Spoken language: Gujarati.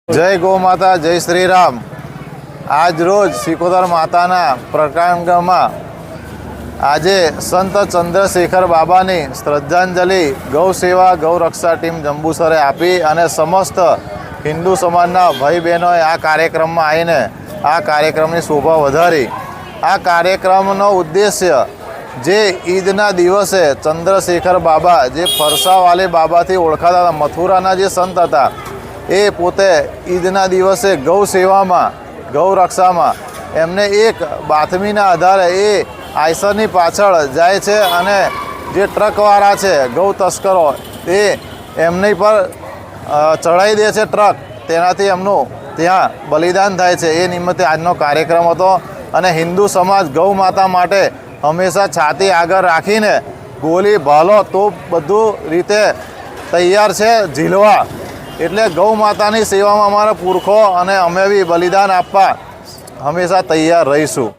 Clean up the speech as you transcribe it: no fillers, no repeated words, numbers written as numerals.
जय गौ माता जय श्री राम। आज रोज सिकोतर माताना प्रकांगणमां આજે સંત ચંદ્રશેખર બાબાની શ્રદ્ધાંજલિ ગૌ સેવા ગૌ રક્ષા ટીમ જંબુસરે આપી અને સમસ્ત હિન્દુ સમાજના ભાઈ બહેનોએ આ કાર્યક્રમમાં આવીને આ કાર્યક્રમની શોભા વધારી। આ કાર્યક્રમનો ઉદ્દેશ્ય જે ઈદના દિવસે ચંદ્રશેખર બાબા જે ફરસાવાલે બાબાથી ઓળખાતા હતા, મથુરાના જે સંત હતા, એ પોતે ઈદના દિવસે ગૌ સેવામાં ગૌ રક્ષામાં એમને એક બાતમીના આધારે એ આયસરની પાછળ જાય છે અને જે ટ્રકવાળા છે ગૌ તસ્કરો એ એમની પર ચડાવી દે છે ટ્રક, તેનાથી એમનું ત્યાં બલિદાન થાય છે। એ નિમિત્તે આજનો કાર્યક્રમ હતો અને હિન્દુ સમાજ ગૌ માતા માટે હંમેશા છાતી આગળ રાખીને ગોલી ભાલો તો બધું રીતે તૈયાર છે ઝીલવા। એટલે ગૌ માતાની સેવામાં અમારા પુરખો અને અમે બી બલિદાન આપવા હંમેશા તૈયાર રહીશું।